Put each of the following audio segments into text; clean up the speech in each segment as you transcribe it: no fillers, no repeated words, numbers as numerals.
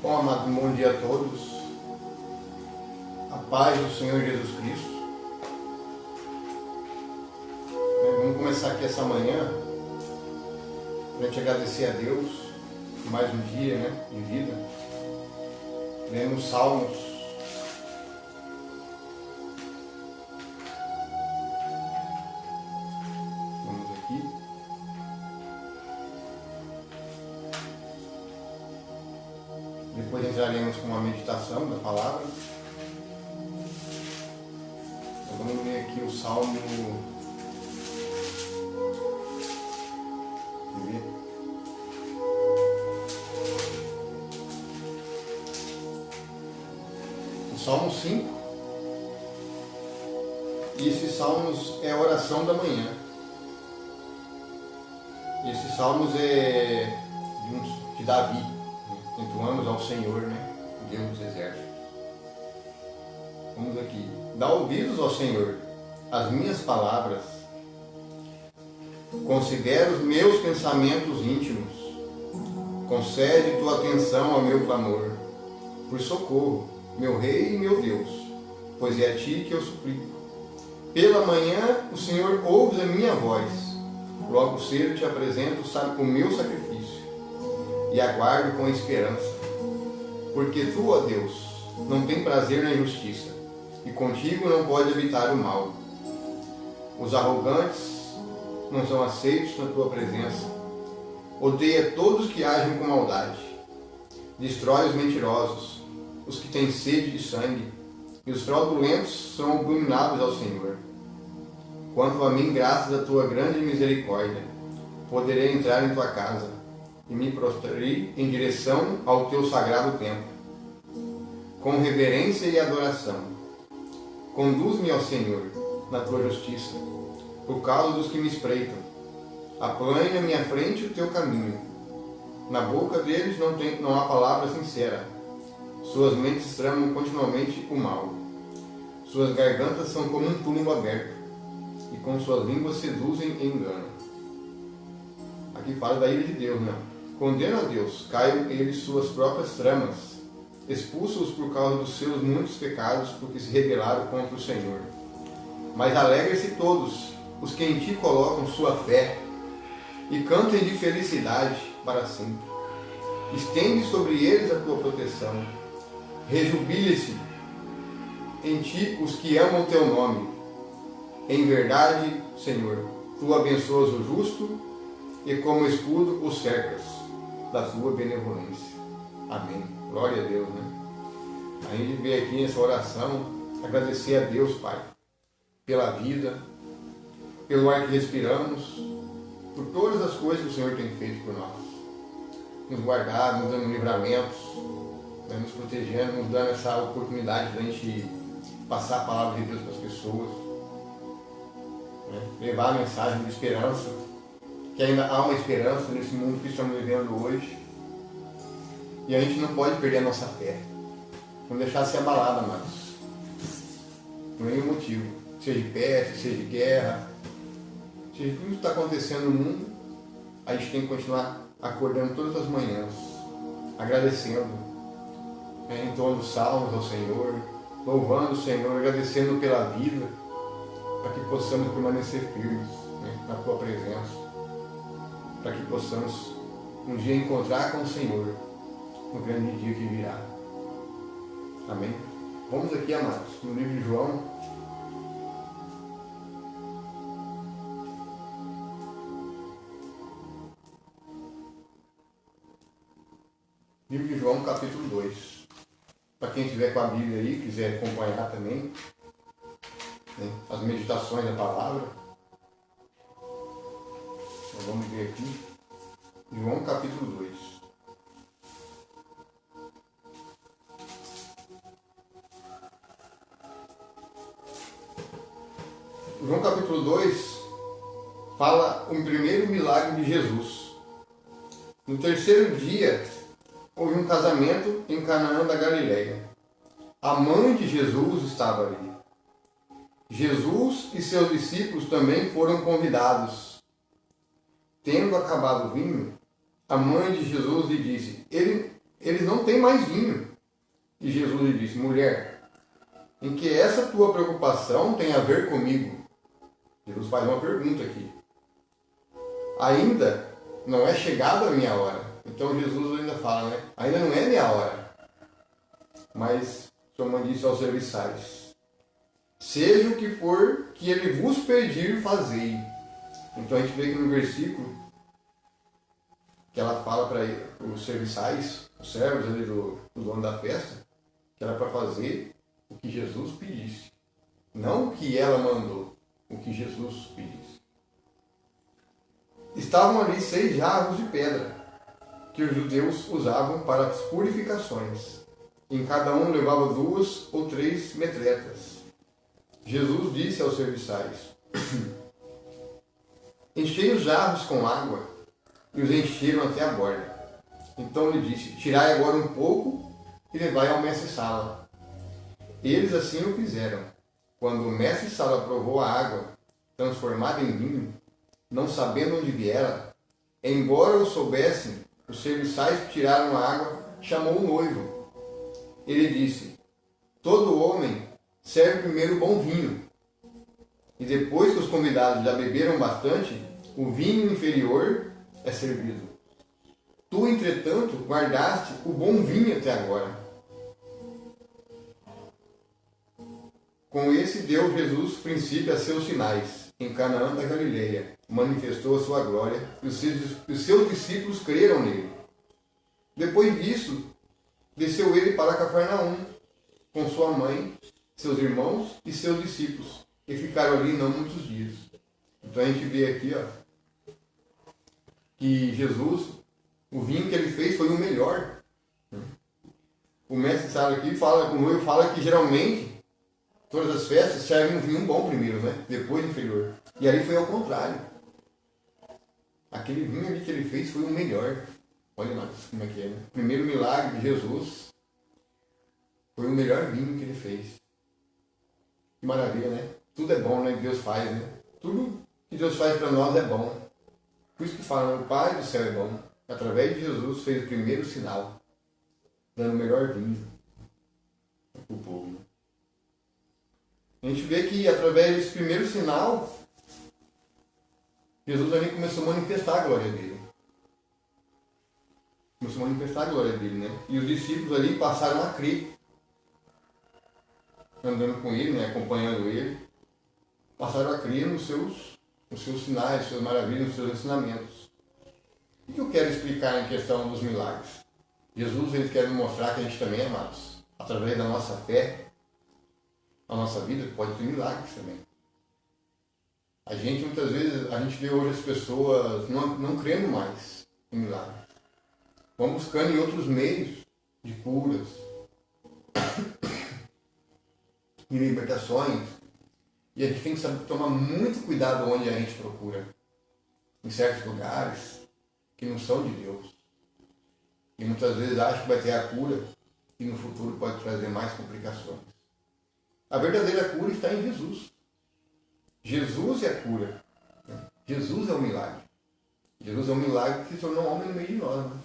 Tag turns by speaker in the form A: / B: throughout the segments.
A: Bom, amado, bom dia a todos. A paz do Senhor Jesus Cristo. Vamos começar aqui essa manhã para a gente agradecer a Deus por mais um dia, de vida. Lendo os Salmos. Vamos aqui. Depois entraremos com uma meditação da palavra. Então, vamos ler aqui o Salmo. O Salmo 5. E esses salmos é a oração da manhã. Esses salmos é de Davi. Entoamos ao Senhor, Deus dos exércitos. Vamos aqui. Dá ouvidos ao Senhor as minhas palavras. Considera os meus pensamentos íntimos. Concede tua atenção ao meu clamor. Por socorro, meu Rei e meu Deus, pois é a ti que eu suplico. Pela manhã o Senhor ouve a minha voz. Logo cedo te apresento o meu sacrifício. E aguardo com esperança, porque tu, ó Deus, não tem prazer na injustiça, e contigo não pode habitar o mal. Os arrogantes não são aceitos na tua presença. Odeia todos que agem com maldade. Destrói os mentirosos, os que têm sede de sangue, e os fraudulentos são abomináveis ao Senhor. Quanto a mim, graças à tua grande misericórdia, poderei entrar em tua casa, e me prostrei em direção ao teu sagrado templo, com reverência e adoração. Conduz-me, ó Senhor, na tua justiça, por causa dos que me espreitam. Aplane à minha frente o teu caminho. Na boca deles não há palavra sincera. Suas mentes tramam continuamente o mal. Suas gargantas são como um túmulo aberto, e com suas línguas seduzem e enganam. Aqui fala da ira de Deus, Condena a Deus, caiam eles suas próprias tramas, expulsa-os por causa dos seus muitos pecados, porque se rebelaram contra o Senhor. Mas alegrem-se todos os que em ti colocam sua fé, e cantem de felicidade para sempre. Estende sobre eles a tua proteção, rejubile-se em ti os que amam o teu nome. Em verdade, Senhor, tu abençoas o justo, e como escudo os cercas da tua benevolência. Amém. Glória a Deus, A gente veio aqui nessa oração agradecer a Deus, Pai, pela vida, pelo ar que respiramos, por todas as coisas que o Senhor tem feito por nós. Nos guardar, nos dando livramentos, nos protegendo, nos dando essa oportunidade de a gente passar a palavra de Deus para as pessoas, levar a mensagem de esperança, que ainda há uma esperança nesse mundo que estamos vivendo hoje. E a gente não pode perder a nossa fé. Não deixar ser abalada, amados. Por nenhum motivo. Seja de peste, seja de guerra, seja de tudo que está acontecendo no mundo, a gente tem que continuar acordando todas as manhãs, agradecendo, entoando salmos ao Senhor, louvando o Senhor, agradecendo pela vida, para que possamos permanecer firmes, na tua presença, para que possamos um dia encontrar com o Senhor no grande dia que virá. Amém? Vamos aqui, amados, no livro de João. Livro de João, capítulo 2. Para quem estiver com a Bíblia aí, quiser acompanhar também, as meditações da palavra. Então, vamos ver aqui. João, capítulo 2. João capítulo 2 fala o primeiro milagre de Jesus. No terceiro dia, houve um casamento em Canaã da Galileia. A mãe de Jesus estava ali. Jesus e seus discípulos também foram convidados. Tendo acabado o vinho, a mãe de Jesus lhe disse: Ele eles não têm mais vinho. E Jesus lhe disse: mulher, em que essa tua preocupação tem a ver comigo? Jesus faz uma pergunta aqui. Ainda não é chegada a minha hora. Então Jesus ainda fala, né? Ainda não é minha hora. Mas sua mãe disse aos serviçais: seja o que for que ele vos pedir, fazei. Então a gente vê aqui no versículo que ela fala para os serviçais, os servos ali do dono da festa, que era para fazer o que Jesus pedisse. Não o que ela mandou, o que Jesus pedisse. Estavam ali 6 jarros de pedra, que os judeus usavam para as purificações. Em cada um levava 2 ou 3 metretas. Jesus disse aos serviçais: enchei os jarros com água, e os encheram até a borda. Então lhe disse: tirai agora um pouco e levai ao mestre-sala. Eles assim o fizeram. Quando o mestre-sala provou a água, transformada em vinho, não sabendo onde viera, embora o soubessem, os serviçais que tiraram a água chamou o noivo. Ele disse: todo homem serve primeiro o bom vinho, e depois que os convidados já beberam bastante, o vinho inferior é servido. Tu, entretanto, guardaste o bom vinho até agora. Com esse deu Jesus princípio a seus sinais. Em Canaã da Galileia, manifestou a sua glória, e os seus discípulos creram nele. Depois disso, desceu ele para Cafarnaum, com sua mãe, seus irmãos e seus discípulos, e ficaram ali não muitos dias. Então a gente vê aqui, que Jesus, o vinho que ele fez foi o melhor. O mestre sabe aqui, o noivo fala que geralmente todas as festas servem um vinho bom primeiro, né? Depois inferior. E ali foi ao contrário. Aquele vinho ali que ele fez foi o melhor. Olha lá como é que é, né? O primeiro milagre de Jesus foi o melhor vinho que ele fez. Que maravilha, né? Tudo é bom, né? Que Deus faz, né? Tudo que Deus faz para nós é bom. Por isso que falam, o Pai do céu é bom. Através de Jesus fez o primeiro sinal, dando o melhor vinho para o povo. A gente vê que através desse primeiro sinal, Jesus ali começou a manifestar a glória dele. Começou a manifestar a glória dele, né? E os discípulos ali passaram a crer. Andando com ele, né? Acompanhando ele. Passaram a crer nos seus sinais, nas suas maravilhas, nos seus ensinamentos. O que eu quero explicar em questão dos milagres? Jesus ele quer mostrar que a gente também é amados. Através da nossa fé, a nossa vida pode ter milagres também. A gente, muitas vezes, a gente vê hoje as pessoas não crendo mais em milagres. Vão buscando em outros meios de curas, de libertações. E a gente tem que saber tomar muito cuidado onde a gente procura. Em certos lugares que não são de Deus. E muitas vezes acha que vai ter a cura e no futuro pode trazer mais complicações. A verdadeira cura está em Jesus. Jesus é a cura. Jesus é o milagre. Jesus é o milagre que se tornou homem no meio de nós. Né?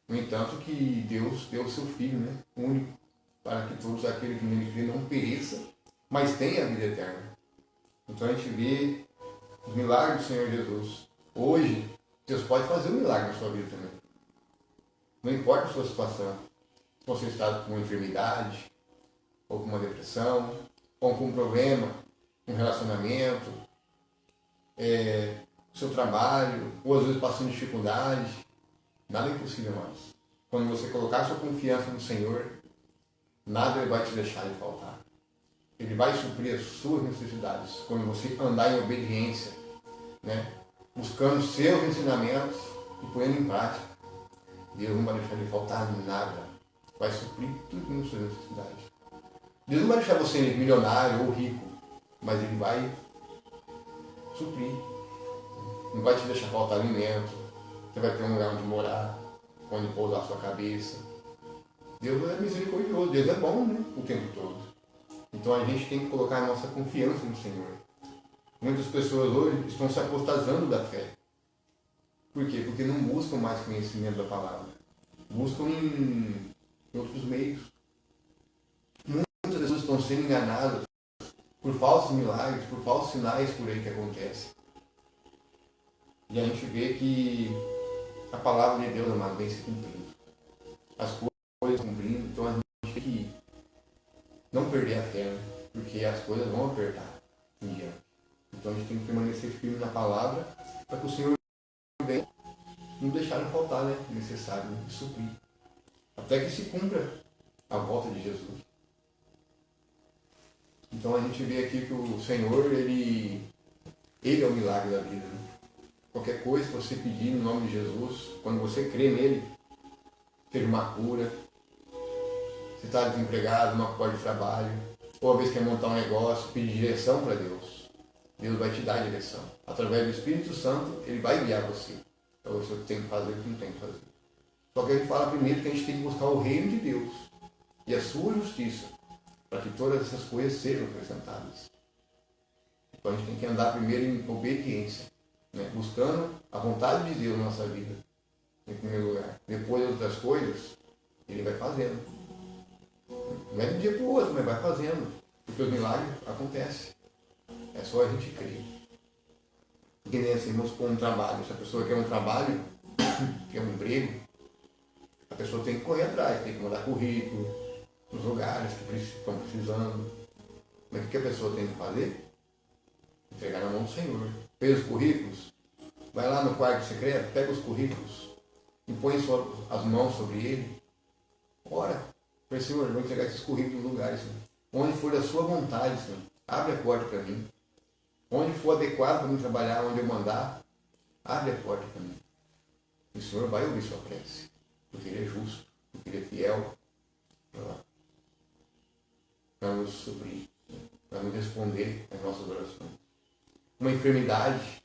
A: No entanto, que Deus deu o seu Filho, né? Único, para que todos aqueles que nele crêem não pereçam, mas tenham a vida eterna. Então a gente vê os milagres do Senhor Jesus. Hoje, Deus pode fazer um milagre na sua vida também. Não importa a sua situação. Se você está com uma enfermidade, ou com uma depressão, ou com um problema, um relacionamento, seu trabalho, ou às vezes passando dificuldade, nada é impossível mais. Quando você colocar sua confiança no Senhor, nada vai te deixar de faltar. Ele vai suprir as suas necessidades quando você andar em obediência, né? Buscando seus ensinamentos e pondo em prática. Deus não vai deixar de faltar nada. Vai suprir tudo as suas necessidades. Deus não vai deixar você milionário ou rico, mas Ele vai suprir. Não vai te deixar faltar alimento. Você vai ter um lugar onde morar, onde pousar a sua cabeça. Deus é misericordioso, Deus é bom, né? O tempo todo. Então a gente tem que colocar a nossa confiança no Senhor. Muitas pessoas hoje estão se apostatando da fé. Por quê? Porque não buscam mais conhecimento da palavra. buscam em outros meios. Muitas pessoas estão sendo enganadas por falsos milagres, por falsos sinais por aí que acontecem. E a gente vê que a palavra de Deus, amado, vem se cumprindo. As coisas cumprindo, então a gente tem que não perder a fé, né? Porque as coisas vão apertar em diante. Então a gente tem que permanecer firme na palavra para que o Senhor venha não deixar de faltar, né? Necessário, né? Suprir. Até que se cumpra a volta de Jesus. Então a gente vê aqui que o Senhor, Ele é o milagre da vida, né? Qualquer coisa que você pedir no nome de Jesus, quando você crê nele, seja uma cura, você está desempregado, uma porta de trabalho, ou às vezes quer montar um negócio, pedir direção para Deus. Deus vai te dar a direção. Através do Espírito Santo, Ele vai guiar você. Para você o que tem que fazer e o que não tem que fazer. Só que a gente fala primeiro que a gente tem que buscar o reino de Deus e a sua justiça, para que todas essas coisas sejam acrescentadas. Então a gente tem que andar primeiro em obediência, né? Buscando a vontade de Deus na nossa vida, em primeiro lugar. Depois das outras coisas, Ele vai fazendo. Não é de um dia para o outro, mas vai fazendo. Porque os milagres acontecem. É só a gente crer. Que nem assim, vamos supor um trabalho. Se a pessoa quer um trabalho, quer um emprego, a pessoa tem que correr atrás, tem que mandar currículo nos lugares que estão precisando. Mas o que a pessoa tem que fazer? Entregar na mão do Senhor. Fez os currículos, vai lá no quarto secreto, pega os currículos, impõe as mãos sobre ele. Ora, para Senhor, eu vou entregar esses currículos no lugar, Senhor. Onde for a sua vontade, Senhor, abre a porta para mim. Onde for adequado para mim trabalhar, onde eu mandar, abre a porta para mim. E o Senhor vai ouvir sua prece, porque Ele é justo, porque Ele é fiel para nos suprir, para nos responder às nossas orações. Uma enfermidade,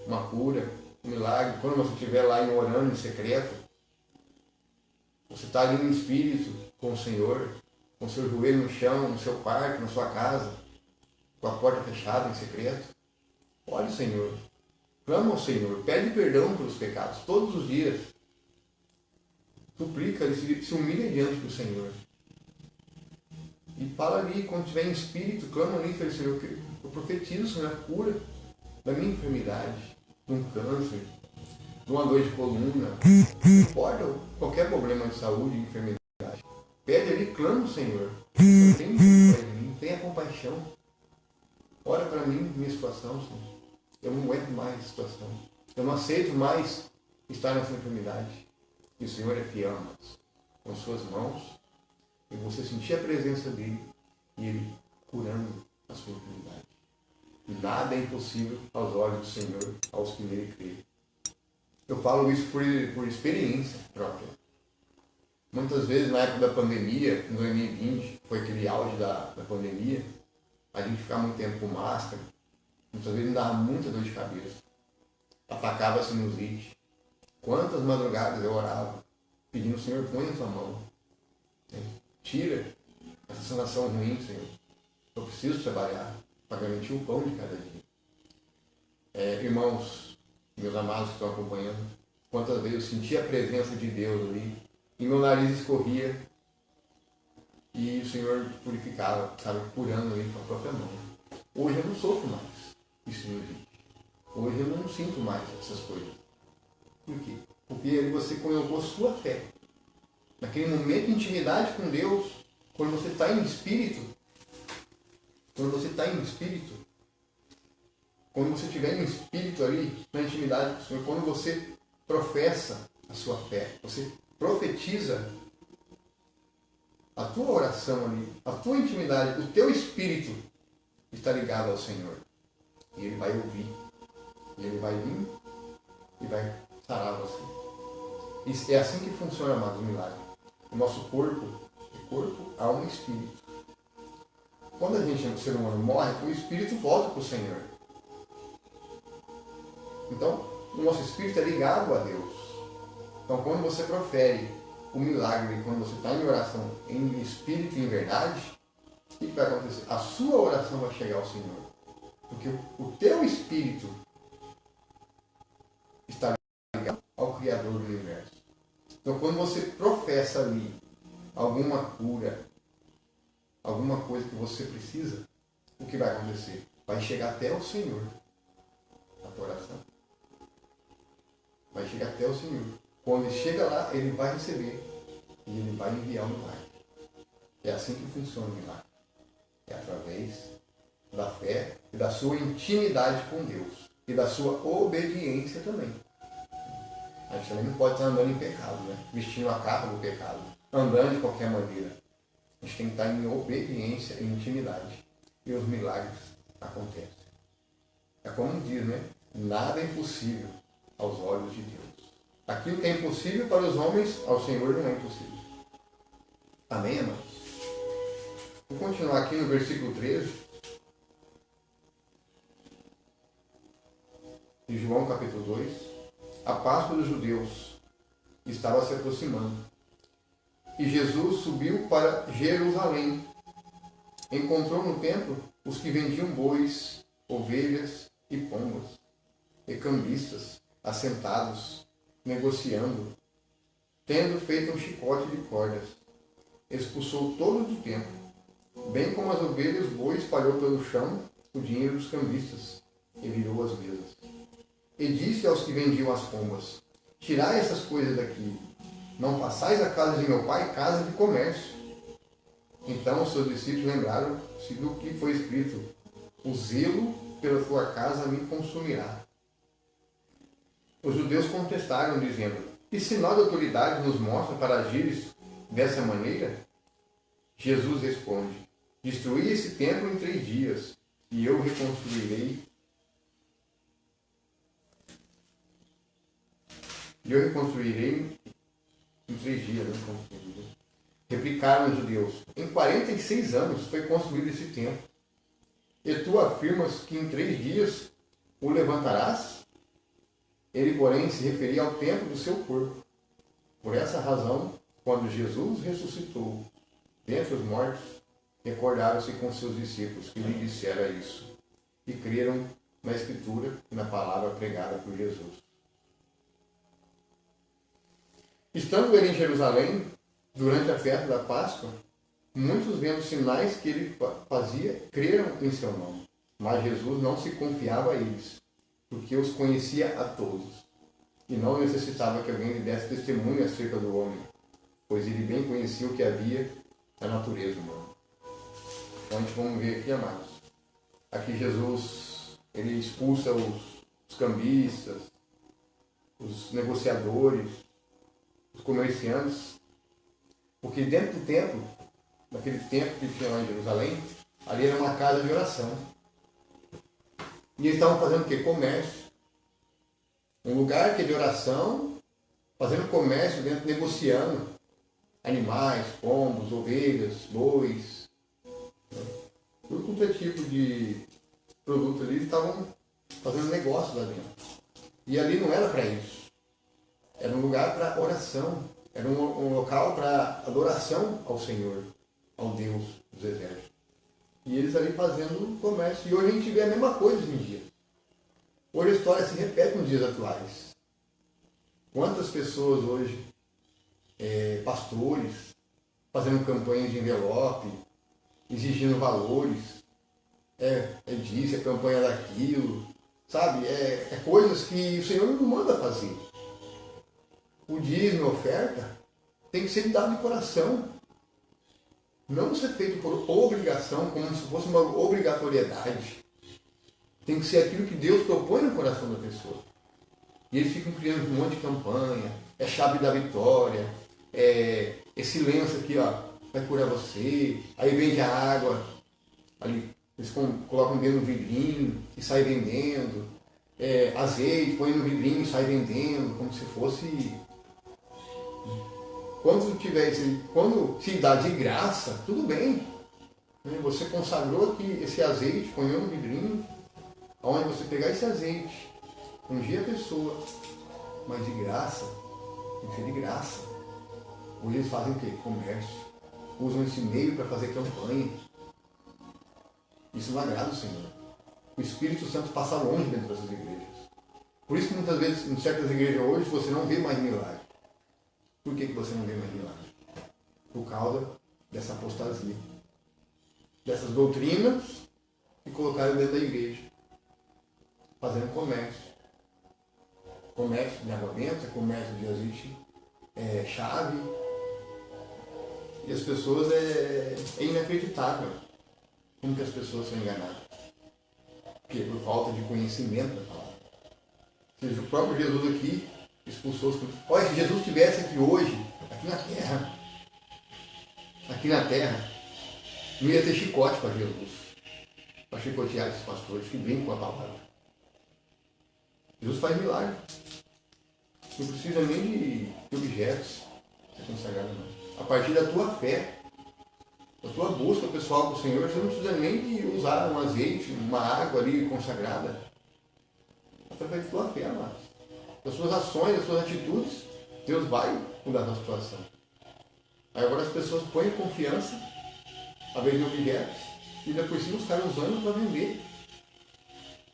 A: uma cura, um milagre, quando você estiver lá orando em secreto, você está ali no Espírito com o Senhor, com o seu joelho no chão, no seu quarto, na sua casa, com a porta fechada em secreto. Ore o Senhor, clama ao Senhor, pede perdão pelos pecados todos os dias. Suplica, se humilha diante do Senhor. E fala ali, quando estiver em espírito, clama ali, fala, Senhor, eu profetizo, Senhor, a cura da minha enfermidade, de um câncer, de uma dor de coluna, não importa qualquer problema de saúde, enfermidade. Pede ali, clama ao Senhor. Tenha compaixão. Ora para mim, minha situação, Senhor. Eu não aguento mais a situação. Eu não aceito mais estar nessa enfermidade. E o Senhor é fiel, mas com suas mãos, e você sentir a presença dEle e Ele curando a sua enfermidade. Nada é impossível aos olhos do Senhor, aos que nele creem. Eu falo isso por experiência própria. Muitas vezes, na época da pandemia, em 2020, foi aquele auge da pandemia, a gente ficava muito tempo com máscara, muitas vezes me dava muita dor de cabeça. Atacava a sinusite. Quantas madrugadas eu orava, pedindo ao Senhor, põe a tua mão. Tira essa sensação ruim, Senhor. Eu preciso trabalhar para garantir o pão de cada dia. Irmãos, meus amados que estão acompanhando, quantas vezes eu senti a presença de Deus ali, e meu nariz escorria, e o Senhor purificava, sabe, curando ali com a própria mão. Hoje eu não sofro mais isso, gente. Hoje eu não sinto mais essas coisas. Por quê? Porque ali você colocou sua fé. Naquele momento de intimidade com Deus, quando você está em espírito, quando você estiver em espírito ali, na intimidade com o Senhor, quando você professa a sua fé, você profetiza a tua oração ali, a tua intimidade, o teu espírito está ligado ao Senhor. E Ele vai ouvir, e Ele vai vir e vai sarar você. É assim que funciona, amados, o milagre. O nosso corpo é corpo, alma e espírito. Quando a gente, o ser humano, morre, o espírito volta para o Senhor. Então, o nosso espírito é ligado a Deus. Então, quando você profere o milagre, quando você está em oração, em espírito e em verdade, o que vai acontecer? A sua oração vai chegar ao Senhor. Porque o teu espírito está ligado ao Criador do universo. Então, quando você professa ali alguma cura, alguma coisa que você precisa, o que vai acontecer? Vai chegar até o Senhor a tua oração. Vai chegar até o Senhor. Quando ele chega lá, ele vai receber e ele vai enviar o milagre. É assim que funciona o milagre. É através da fé e da sua intimidade com Deus e da sua obediência também. A gente também não pode estar andando em pecado, né? Vestindo a capa do pecado, andando de qualquer maneira. A gente tem que estar em obediência e intimidade. E os milagres acontecem. É como diz, né? Nada é impossível aos olhos de Deus. Aquilo que é impossível para os homens, ao Senhor não é impossível. Amém, amados? Vou continuar aqui no versículo 13. De João capítulo 2. A Páscoa dos judeus estava se aproximando. E Jesus subiu para Jerusalém. Encontrou no templo os que vendiam bois, ovelhas e pombas, e cambistas, assentados, negociando. Tendo feito um chicote de cordas, expulsou todos do templo, bem como as ovelhas, o boi espalhou pelo chão o dinheiro dos cambistas, e virou as mesas. E disse aos que vendiam as pombas: tirai essas coisas daqui, não passais a casa de meu pai casa de comércio. Então os seus discípulos lembraram-se do que foi escrito: o zelo pela tua casa me consumirá. Os judeus contestaram, dizendo: que sinal de autoridade nos mostra para agires dessa maneira? Jesus responde: destruí esse templo em 3 dias, e eu reconstruirei. Em 3 dias. Replicaram os judeus: em 46 anos foi construído esse templo. E tu afirmas que em 3 dias o levantarás? Ele, porém, se referia ao templo do seu corpo. Por essa razão, quando Jesus ressuscitou dentre os mortos, recordaram-se com seus discípulos que lhe dissera isso, e creram na Escritura e na palavra pregada por Jesus. Estando ele em Jerusalém, durante a festa da Páscoa, muitos, vendo os sinais que ele fazia, creram em seu nome. Mas Jesus não se confiava a eles, porque os conhecia a todos, e não necessitava que alguém lhe desse testemunho acerca do homem, pois ele bem conhecia o que havia na natureza humana. Então a gente vamos ver aqui, amados. Aqui Jesus, ele expulsa os cambistas, os negociadores, os comerciantes, porque dentro do templo, naquele templo que tinha lá em Jerusalém, ali era uma casa de oração. E eles estavam fazendo o quê? Comércio. Um lugar que é de oração, fazendo comércio dentro, negociando animais, pombos, ovelhas, bois. Tudo quanto é tipo de produto ali, eles estavam fazendo negócio lá dentro. E ali não era para isso. Era um lugar para oração. Era um local para adoração ao Senhor, ao Deus dos exércitos. E eles ali fazendo comércio. E hoje a gente vê a mesma coisa hoje em dia. Hoje a história se repete nos dias atuais. Quantas pessoas hoje, pastores, fazendo campanha de envelope, exigindo valores, disso, é campanha daquilo, sabe? É coisas que o Senhor não manda fazer. O dízimo, a oferta, tem que ser dado de coração. Não ser feito por obrigação, como se fosse uma obrigatoriedade. Tem que ser aquilo que Deus propõe no coração da pessoa. E eles ficam criando um monte de campanha, chave da vitória, esse lenço aqui, ó, vai curar você, aí vende a água, ali, eles colocam dentro do vidrinho e sai vendendo, azeite, põe no vidrinho e sai vendendo, como se fosse... Quando se dá de graça, tudo bem. Você consagrou aqui esse azeite, põe no vidrinho, onde você pegar esse azeite, ungir a pessoa, mas de graça, tem que ser de graça. Hoje eles fazem o quê? Comércio. Usam esse meio para fazer campanha. Isso não agrada o Senhor. O Espírito Santo passa longe dentro dessas igrejas. Por isso que muitas vezes, em certas igrejas hoje, você não vê mais milagre. Por que você não vê mais milagre? Por causa dessa apostasia, dessas doutrinas que colocaram dentro da igreja, fazendo comércio. Comércio de água benta, comércio de azeite, chave. E as pessoas, é inacreditável como que as pessoas são enganadas. Porque por falta de conhecimento da palavra. Ou seja, o próprio Jesus aqui expulsou os... Olha, se Jesus estivesse aqui hoje, aqui na terra, não ia ter chicote para Jesus, para chicotear esses pastores que vêm com a palavra. Jesus faz milagre. Não precisa nem de objetos ser consagrado, não. A partir da tua fé, da tua busca pessoal com o Senhor, você não precisa nem de usar um azeite, uma água ali consagrada. Através da tua fé, amados. Das suas ações, das suas atitudes, Deus vai mudar a tua situação. Aí agora as pessoas põem confiança, a vez de objetos, e depois sim os caras usando para vender.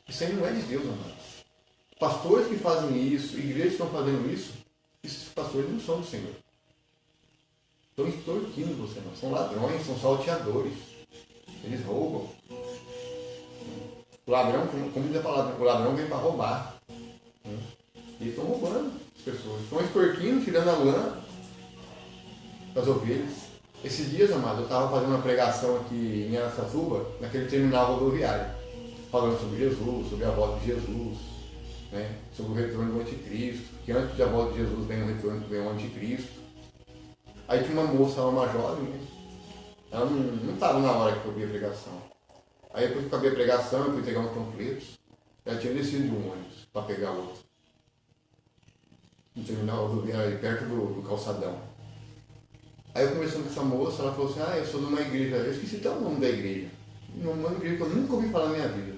A: Isso aí não é de Deus, amados. Pastores que fazem isso, igrejas que estão fazendo isso, esses pastores não são do Senhor. Estão extorquindo você, não. São ladrões, são salteadores. Eles roubam. O ladrão, como diz a palavra, o ladrão vem para roubar. E estão roubando as pessoas. Estão extorquindo, tirando a lã das ovelhas. Esses dias, amado, eu estava fazendo uma pregação aqui em Araçatuba, naquele terminal rodoviário, falando sobre Jesus, sobre a volta de Jesus, né? Sobre o retorno do anticristo, que antes da volta de Jesus vem o anticristo. Aí tinha uma moça, uma jovem, né? Ela não estava na hora que eu vi a pregação. Aí depois que eu acabei a pregação, eu fui pegar uns panfletos, ela tinha descido de um ônibus para pegar outro. No terminal rodoviário, perto do calçadão. Aí eu conversando com essa moça, ela falou assim, eu sou de uma igreja, eu esqueci até o nome da igreja. Uma igreja que eu nunca ouvi falar na minha vida.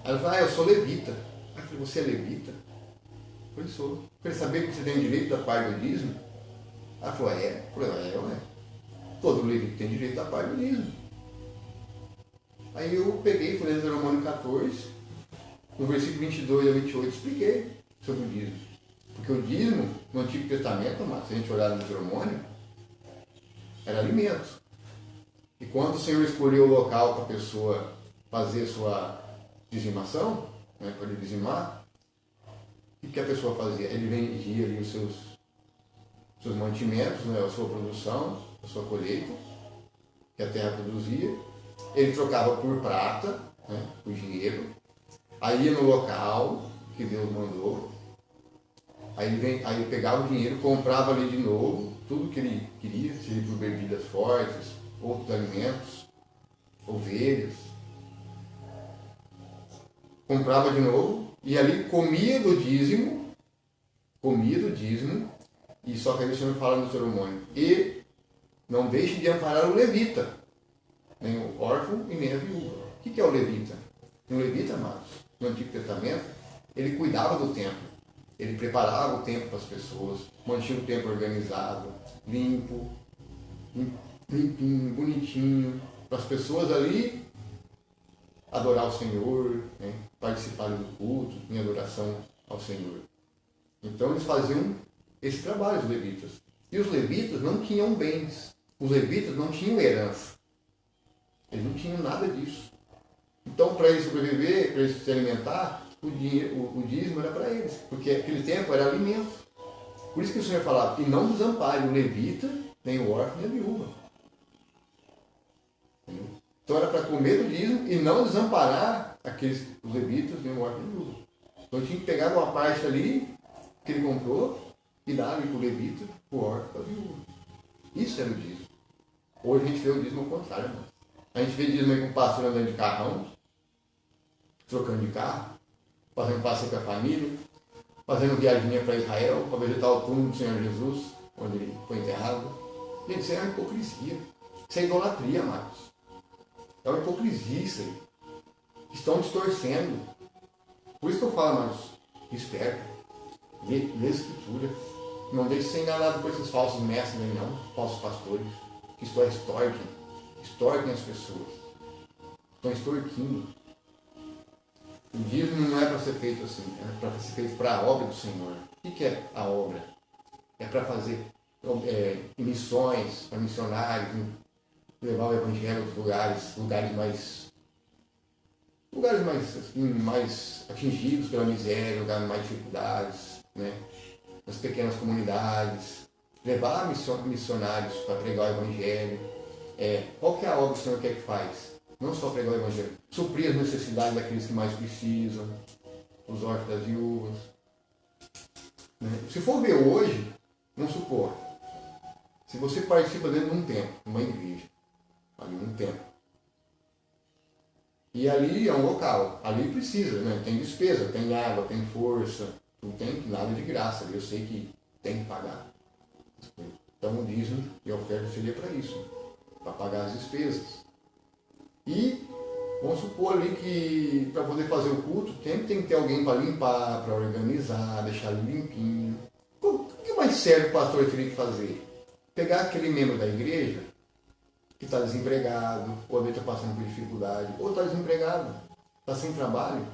A: Aí ela falou, eu sou levita. Aí eu falei, você é levita? Eu falei, sou. Eu falei, saber que você tem direito da parte do dízimo? Ela falou, é? Eu falei, ué. Todo levita tem direito da parte do dízimo. Aí eu peguei, fui ler Deuteronômio 14, no versículo 22 a 28, expliquei sobre o dízimo. Porque o dízimo, no Antigo Testamento, se a gente olhar no Deuteronômio, era alimento. E quando o Senhor escolheu o local para a pessoa fazer sua dizimação, né, para ele dizimar, o que a pessoa fazia? Ele vendia ali os seus mantimentos, né, a sua produção, a sua colheita, que a terra produzia. Ele trocava por prata, né, por dinheiro. Aí ia no local que Deus mandou. Aí ele pegava o dinheiro, comprava ali de novo tudo que ele queria, seja por bebidas fortes, outros alimentos, ovelhas. Comprava de novo e ali comia do dízimo, e só que aí o Senhor fala no Deuteronômio, e não deixe de amparar o levita, nem o órfão e nem a viúva. O que é o levita? Um levita, amados, no Antigo Testamento, ele cuidava do templo. Ele preparava o templo para as pessoas, mantinha o templo organizado, limpo, limpinho, bonitinho, para as pessoas ali adorar o Senhor, né, participar do culto, em adoração ao Senhor. Então eles faziam esse trabalho, os levitas. E os levitas não tinham bens, os levitas não tinham herança. Eles não tinham nada disso. Então, para eles sobreviver, para eles se alimentar, o dízimo era para eles, porque aquele tempo era alimento. Por isso que o Senhor falava, e não desampare o levita, nem o órfão, nem a viúva. Então era para comer do dízimo e não desamparar os levitas, nem o órfão, nem a viúva. Então tinha que pegar uma parte ali que ele comprou e dar ali para o levita, para o órfão, para a viúva. Isso era o dízimo. Hoje a gente vê o dízimo ao contrário, mano. A gente vê dízimo aí com o pastor andando de carrão, trocando de carro, fazendo passeio com a família, fazendo viaginha para Israel, para visitar o túmulo do Senhor Jesus, onde ele foi enterrado. Gente, isso é uma hipocrisia. Isso é idolatria, amados. É uma hipocrisia isso aí. Estão distorcendo. Por isso que eu falo, amados, esperto. Lê a Escritura. Não deixe ser enganado por esses falsos mestres aí, não, falsos pastores, que extorquem as pessoas. Estão extorquindo. O dízimo não é para ser feito assim, é para ser feito para a obra do Senhor. O que é a obra? é para fazer missões, para missionários, levar o evangelho aos lugares mais atingidos pela miséria, lugares mais dificuldades, né? Nas pequenas comunidades, levar missionários para pregar o evangelho. Qual que é a obra que o Senhor quer que faz? Não só pregar o evangelho, suprir as necessidades daqueles que mais precisam, os órfãos das viúvas. Né? Se for ver hoje, vamos supor, se você participa dentro de um templo, uma igreja, ali um templo, e ali é um local, ali precisa, né? Tem despesa, tem água, tem força, não tem nada de graça, eu sei que tem que pagar. Então o dízimo e a oferta seria para isso, para pagar as despesas. E vamos supor ali que para poder fazer o culto, sempre tem que ter alguém para limpar, para organizar, deixar ele limpinho. O que mais serve o pastor teria que fazer? Pegar aquele membro da igreja que está desempregado, ou ele está passando por dificuldade, ou está desempregado, está sem trabalho,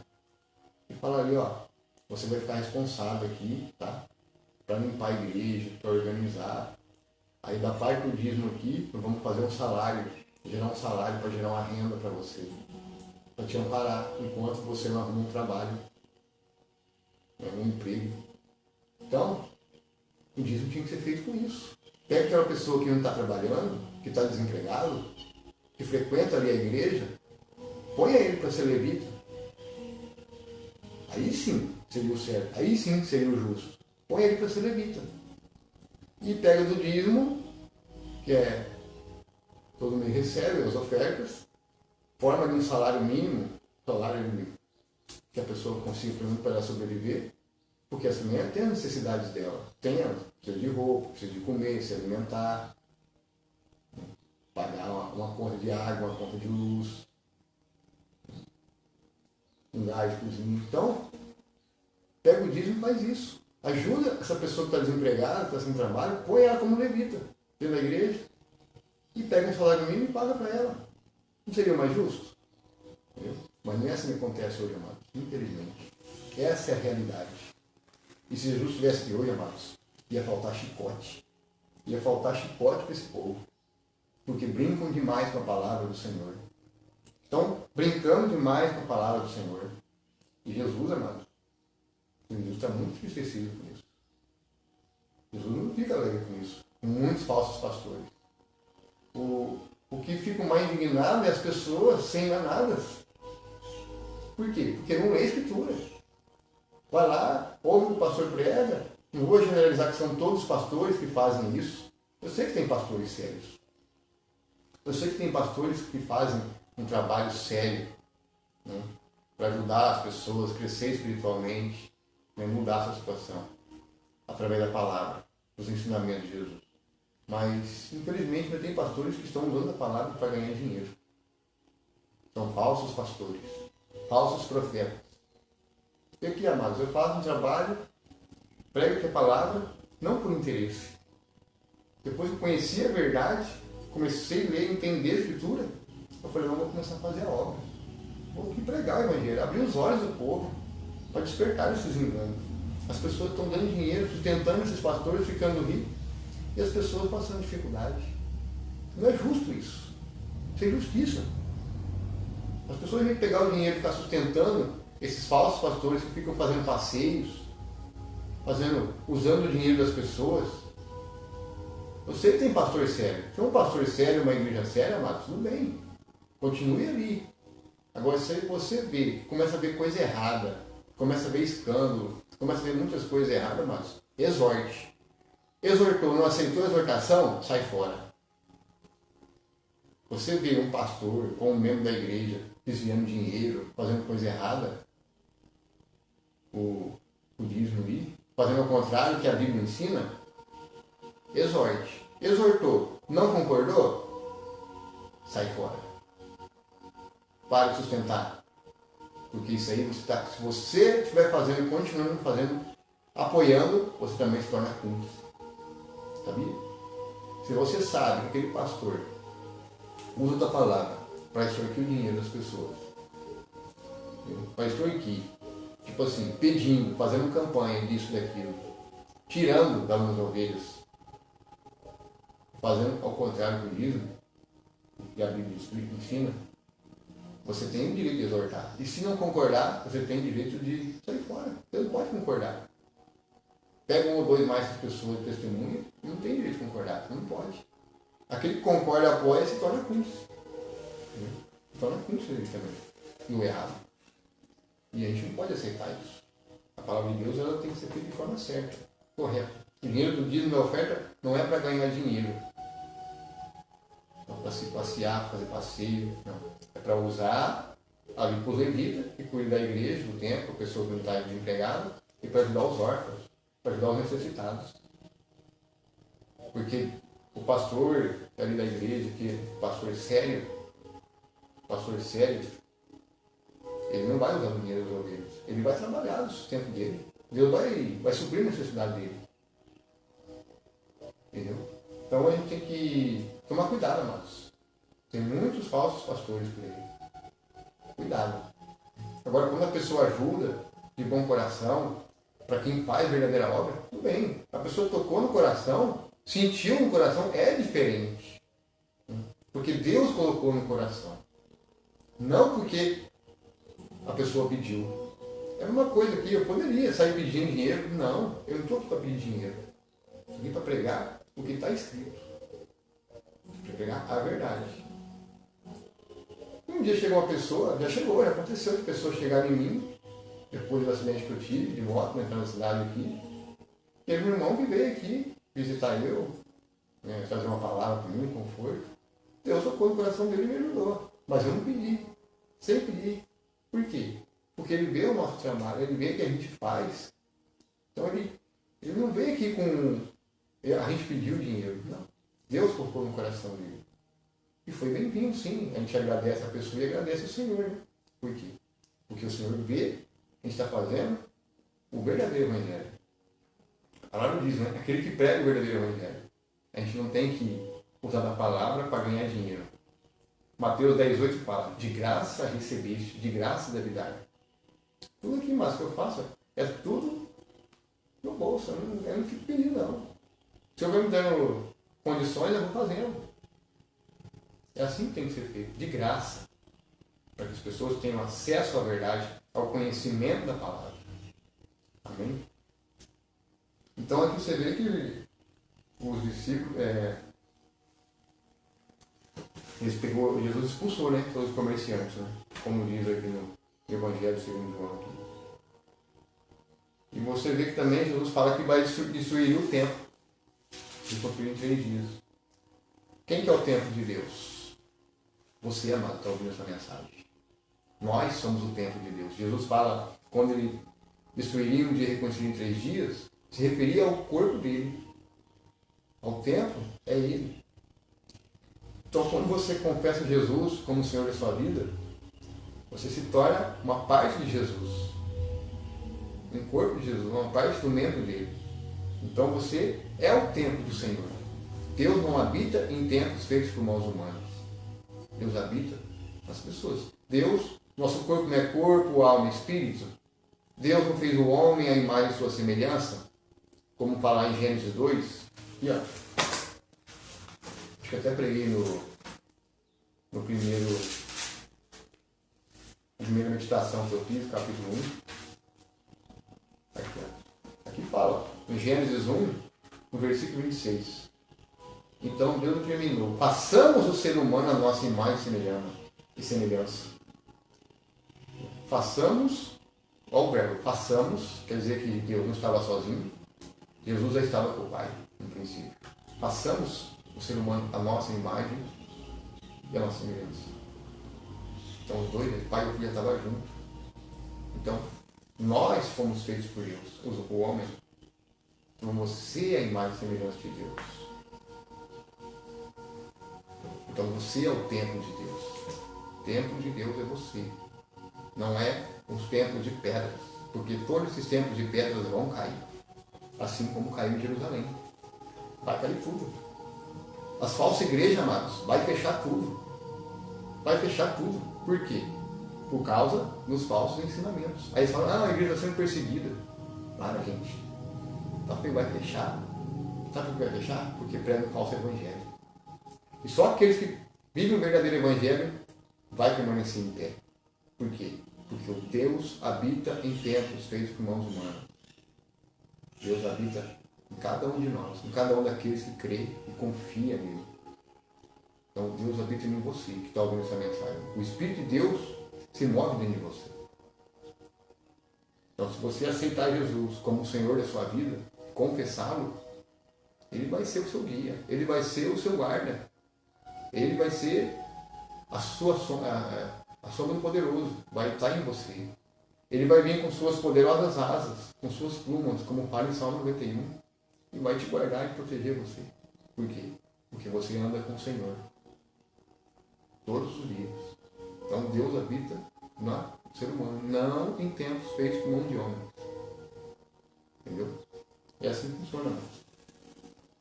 A: e falar ali, ó, você vai ficar responsável aqui, tá? Para limpar a igreja, para organizar. Aí da parte do dízimo aqui, nós vamos fazer um salário, gerar um salário para gerar uma renda para você, para te amparar enquanto você não arruma um trabalho, um emprego. Então, o dízimo tinha que ser feito com isso. Pega aquela pessoa que não está trabalhando, que está desempregado, que frequenta ali a igreja, ponha ele para ser levita. Aí sim seria o certo, aí sim seria o justo. Põe ele para ser levita. E pega do dízimo, que todo mundo recebe as ofertas, forma de um salário mínimo, salário que a pessoa consiga, por exemplo, para ela sobreviver, porque essa mulher tem as necessidades dela. Precisa de roupa, precisa de comer, se alimentar, pagar uma conta de água, uma conta de luz, um gás de cozinha. Então, pega o dízimo e faz isso. Ajuda essa pessoa que está desempregada, está sem trabalho, põe ela como levita dentro da igreja e pega um salário mínimo e paga para ela. Não seria mais justo? Entendeu? Mas não é assim que acontece hoje, amados. Infelizmente. Essa é a realidade. E se Jesus estivesse aqui hoje, amados, ia faltar chicote. Ia faltar chicote para esse povo. Porque brincam demais com a palavra do Senhor. Então, brincando demais com a palavra do Senhor. E Jesus, amados, Jesus está muito entristecido com isso. Jesus não fica alegre com isso. Com muitos falsos pastores. O que fica mais indignado é as pessoas sem enganadas. Por quê? Porque não lê a Escritura. Vai lá, ouve o que o pastor prega. Não vou generalizar que são todos os pastores que fazem isso. Eu sei que tem pastores sérios. Eu sei que tem pastores que fazem um trabalho sério, né, para ajudar as pessoas a crescer espiritualmente, né, mudar a sua situação, através da palavra, dos ensinamentos de Jesus. Mas, infelizmente, ainda tem pastores que estão usando a palavra para ganhar dinheiro. São falsos pastores, falsos profetas. E aqui, amados, eu faço um trabalho, prego aqui a palavra, não por interesse. Depois que eu conheci a verdade, comecei a ler e entender a Escritura, eu falei, não, vou começar a fazer a obra. Vou aqui pregar o Evangelho, abrir os olhos do povo, para despertar esses enganos. As pessoas estão dando dinheiro, sustentando esses pastores, ficando ricos, e as pessoas passando dificuldade. Não é justo isso. Isso é injustiça. As pessoas têm que pegar o dinheiro e ficar sustentando esses falsos pastores que ficam fazendo passeios, usando o dinheiro das pessoas. Eu sei que tem pastor sério. Se é um pastor sério, uma igreja séria, amados, tudo bem. Continue ali. Agora, se você vê, começa a ver coisa errada, começa a ver escândalo, começa a ver muitas coisas erradas, mas exorte. Exortou, não aceitou a exortação, sai fora. Você vê um pastor ou um membro da igreja desviando dinheiro, fazendo coisa errada, o dízimo ali, fazendo ao contrário do que a Bíblia ensina, exorte. Exortou, não concordou, sai fora. Para de sustentar. Porque isso aí, se você estiver fazendo, continuando fazendo, apoiando, você também se torna cúmplice. Sabia? Se você sabe que aquele pastor usa da palavra para extorquir o dinheiro das pessoas, para extorquir, tipo assim, pedindo, fazendo campanha disso, daquilo, tirando das minhas ovelhas, fazendo ao contrário do que diz, o que a Bíblia explica, ensina, você tem o direito de exortar. E se não concordar, você tem o direito de sair fora. Você não pode concordar. Pega um ou dois mais pessoas de testemunha, não tem direito de concordar, você não pode. Aquele que concorda, apoia, se torna cúmplice. Se torna cúmplice dele também, no errado. E a gente não pode aceitar isso. A palavra de Deus ela tem que ser feita de forma certa, correta. O dinheiro do dízimo da oferta não é para ganhar dinheiro. Não é para se passear, fazer passeio, não. É para usar ali para os levitas, que cuidam da igreja, do templo, a pessoa que não está desempregada, e para ajudar os órfãos, para ajudar os necessitados. Porque o pastor ali da igreja, que pastor sério, ele não vai usar o dinheiro das ovelhas. Ele vai trabalhar no sustento dele. Deus vai suprir a necessidade dele. Entendeu? Então a gente tem que tomar cuidado, amados. Tem muitos falsos pastores por aí. Cuidado. Agora, quando a pessoa ajuda de bom coração, para quem faz verdadeira obra, tudo bem. A pessoa tocou no coração, sentiu no coração, é diferente. Porque Deus colocou no coração. Não porque a pessoa pediu. É uma coisa que eu poderia sair pedindo dinheiro. Não, eu não estou aqui para pedir dinheiro. Estou aqui para pregar o que está escrito. Para pregar a verdade. Um dia chegou uma pessoa, já aconteceu de pessoas chegarem em mim, depois do acidente que eu tive, de moto, entrando na cidade aqui. Teve um irmão que veio aqui visitar eu, trazer uma palavra para mim, conforto. Deus tocou no coração dele e me ajudou. Mas eu não pedi, sem pedir. Por quê? Porque ele vê o nosso trabalho, ele vê o que a gente faz. Então ele não veio aqui com a gente pediu dinheiro. Não. Deus colocou no coração dele. E foi bem-vindo, sim. A gente agradece a pessoa e agradece o Senhor. Né? Por quê? Porque o Senhor vê que a gente está fazendo o verdadeiro evangelho. A palavra diz, né? Aquele que prega o verdadeiro evangelho. A gente não tem que usar a palavra para ganhar dinheiro. Mateus 10,8 fala, de graça recebeste, de graça deve dar. Tudo aqui, mas que eu faço, é tudo no bolso. Eu não fico pedindo, não. Se eu vai me dando condições, eu vou fazendo. É assim que tem que ser feito, de graça. Para que as pessoas tenham acesso à verdade, ao conhecimento da palavra. Amém? Então aqui você vê que os discípulos, Jesus expulsou, né, todos os comerciantes, né, como diz aqui no Evangelho segundo João. Aqui. E você vê que também Jesus fala que vai destruir o templo. E construir em 3 dias. Quem que é o templo de Deus? Você, amado, está ouvindo essa mensagem. Nós somos o templo de Deus. Jesus fala, quando ele destruiria um dia e reconstruir em 3 dias, se referia ao corpo dele. Ao templo é ele. Então, quando você confessa Jesus como Senhor da sua vida, você se torna uma parte de Jesus. Um corpo de Jesus, uma parte do membro dele. Então, você é o templo do Senhor. Deus não habita em templos feitos por mãos humanas. Deus habita nas pessoas. Deus, nosso corpo não é corpo, alma e espírito. Deus não fez o homem à imagem de sua semelhança, como falar em Gênesis 2. E, ó, acho que até preguei no primeira meditação que eu fiz, capítulo 1. Aqui fala, em Gênesis 1, no versículo 26. Então Deus determinou, façamos o ser humano a nossa imagem e semelhança. Façamos, olha o verbo, façamos, quer dizer que Deus não estava sozinho, Jesus já estava com o Pai, no princípio. Façamos o ser humano a nossa imagem e a nossa semelhança. Então os dois, o Pai e o Filho já estavam juntos. Então, nós fomos feitos por Deus, o homem. Então você é a imagem e semelhança de Deus. Então você é o templo de Deus. O templo de Deus é você. Não é os templos de pedras. Porque todos esses templos de pedras vão cair. Assim como caiu em Jerusalém. Vai cair tudo. As falsas igrejas, amados, vai fechar tudo. Vai fechar tudo. Por quê? Por causa dos falsos ensinamentos. Aí eles falam, a igreja está sendo perseguida. Para, gente. Sabe por que vai fechar? Sabe por que vai fechar? Porque pregam um falso evangelho. E só aqueles que vivem o verdadeiro evangelho vai permanecer em pé. Por quê? Porque o Deus habita em templos feitos por mãos humanas. Deus habita em cada um de nós, em cada um daqueles que crê e confia nele. Então Deus habita em você que está ouvindo essa mensagem. O Espírito de Deus se move dentro de você. Então, se você aceitar Jesus como o Senhor da sua vida, confessá-lo, Ele vai ser o seu guia, Ele vai ser o seu guarda, Ele vai ser a sua sombra poderoso, vai estar em você. Ele vai vir com suas poderosas asas, com suas plumas, como fala em Salmo 91, e vai te guardar e proteger você. Por quê? Porque você anda com o Senhor todos os dias. Então Deus habita no ser humano, não em templos feitos por mão de homens. Entendeu? É assim que funciona.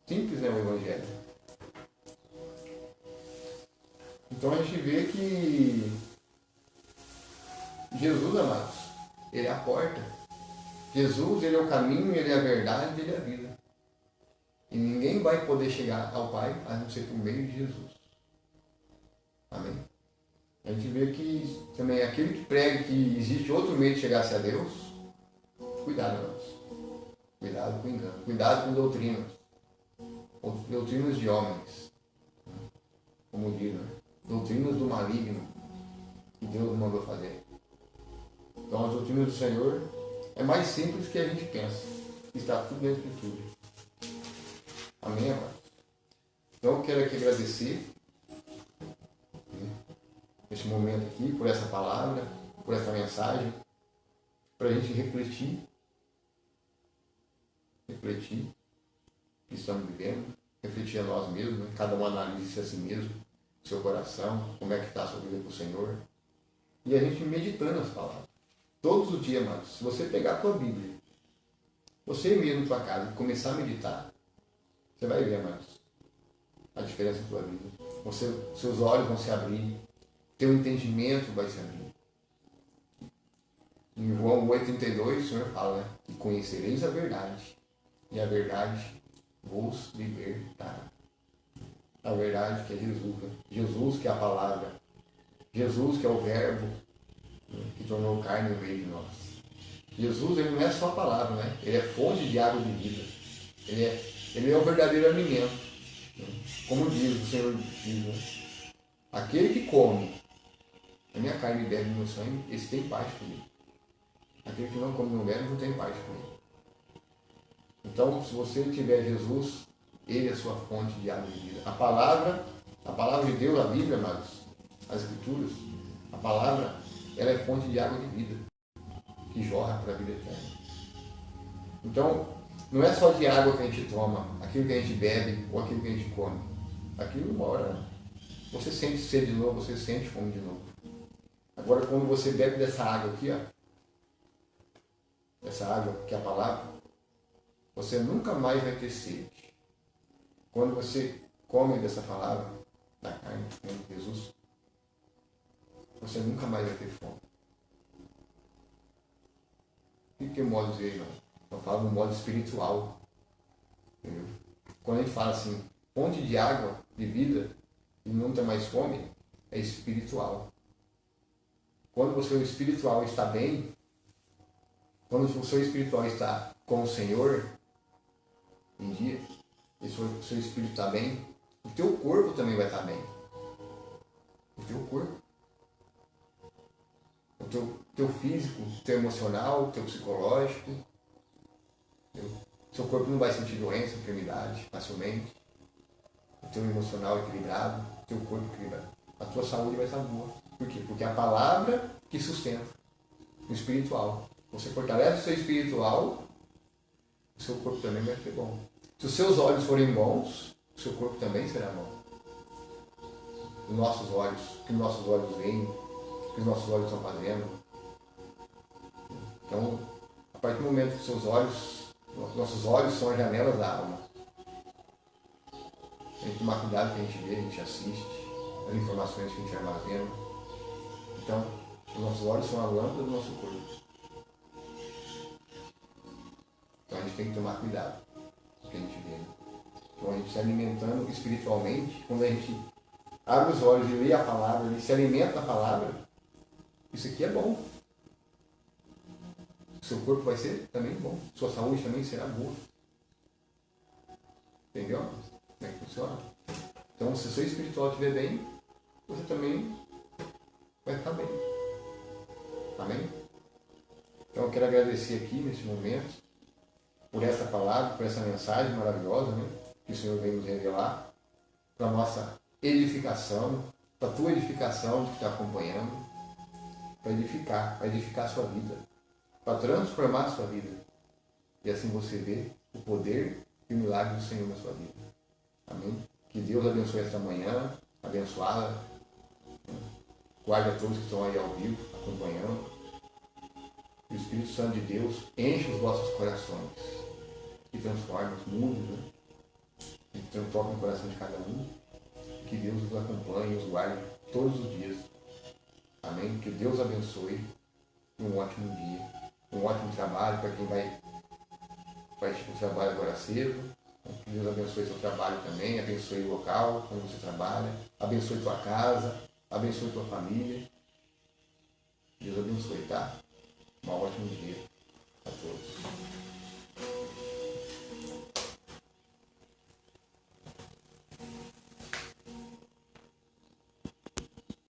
A: Simples, né, o Evangelho. Então a gente vê que Jesus, amados, Ele é a porta. Jesus, Ele é o caminho, Ele é a verdade, Ele é a vida. E ninguém vai poder chegar ao Pai a não ser por meio de Jesus. Amém? A gente vê que também aquele que prega que existe outro meio de chegar-se a Deus, cuidado, amados. Cuidado com engano. Cuidado com doutrinas. Doutrinas de homens. Como diz, né? Doutrinas do maligno que Deus mandou fazer. Então as doutrinas do Senhor é mais simples que a gente pensa. Está tudo dentro de tudo. Amém, amados? Então eu quero aqui agradecer nesse momento aqui, por essa palavra, por essa mensagem, para a gente refletir o que estamos vivendo, refletir a nós mesmos, né? Cada um analise a si mesmo, seu coração, como é que está a sua vida com o Senhor, e a gente meditando as palavras. Todos os dias, amados, se você pegar a tua Bíblia, você mesmo na tua casa, e começar a meditar, você vai ver, amados, a diferença na tua vida. Seus olhos vão se abrir, teu entendimento vai se abrir. Em João 8,32, o Senhor fala, né? E conhecereis a verdade, e a verdade vos libertará. A verdade que é Jesus, né? Jesus que é a palavra, Jesus que é o verbo, né? Que tornou carne no meio de nós. Jesus, ele não é só a palavra, né? Ele é fonte de água de vida. Ele é o verdadeiro alimento. Né? Como diz o Senhor, diz, né? Aquele que come a minha carne e bebe meu sangue, esse tem paz comigo. Aquele que não come e não bebe, não tem paz comigo. Então, se você tiver Jesus, Ele é a sua fonte de água de vida. A palavra de Deus, a Bíblia, amados, as Escrituras, a palavra, ela é fonte de água de vida, que jorra para a vida eterna. Então, não é só de água que a gente toma, aquilo que a gente bebe ou aquilo que a gente come. Aquilo, uma hora, você sente sede de novo, você sente fome de novo. Agora, quando você bebe dessa água aqui, ó, essa água que é a palavra, você nunca mais vai ter sede. Quando você come dessa palavra, da carne, de Jesus, você nunca mais vai ter fome. O que é o modo de dizer, não? Eu falo no modo espiritual. Entendeu? Quando a gente fala assim, fonte de água, de vida, e não tem mais fome, é espiritual. Quando o seu espiritual está bem, quando o seu espiritual está com o Senhor, em dia, e o seu espírito está bem, o teu corpo também vai estar bem. O teu corpo. O teu físico, o teu emocional, o teu psicológico. O seu corpo não vai sentir doença, enfermidade, facilmente. O teu emocional equilibrado, o teu corpo equilibrado. A tua saúde vai estar boa. Por quê? Porque é a palavra que sustenta o espiritual. Você fortalece o seu espiritual, o seu corpo também vai ser bom. Se os seus olhos forem bons, o seu corpo também será bom. Os nossos olhos, o que os nossos olhos veem, o que os nossos olhos estão fazendo. Então, a partir do momento que nossos olhos são as janelas da alma. Tem que tomar cuidado que a gente vê, a gente assiste, as informações que a gente armazena. Então, os nossos olhos são a lâmpada do nosso corpo. Então, a gente tem que tomar cuidado com o que a gente vê. Né? Então a gente se alimentando espiritualmente, quando a gente abre os olhos e lê a palavra, e se alimenta da palavra, isso aqui é bom. Seu corpo vai ser também bom. Sua saúde também será boa. Entendeu? Como é que funciona? Então, se o seu espiritual estiver bem, você também vai ficar bem. Amém? Então, eu quero agradecer aqui, nesse momento, por essa palavra, por essa mensagem maravilhosa, né? Que o Senhor veio nos revelar, para a nossa edificação, para a tua edificação que está acompanhando, para edificar a sua vida, para transformar a sua vida. E assim você vê o poder e o milagre do Senhor na sua vida. Amém? Que Deus abençoe esta manhã, abençoada. Guarde a todos que estão aí ao vivo, acompanhando. E o Espírito Santo de Deus enche os vossos corações e transforma os mundos, né? E toca no coração de cada um. Que Deus os acompanhe e os guarde todos os dias. Amém? Que Deus abençoe e um ótimo dia, um ótimo trabalho para quem vai para o trabalho agora cedo. Que Deus abençoe seu trabalho também, abençoe o local onde você trabalha, abençoe tua casa, abençoe tua família. Deus abençoe, tá? Um ótimo dia.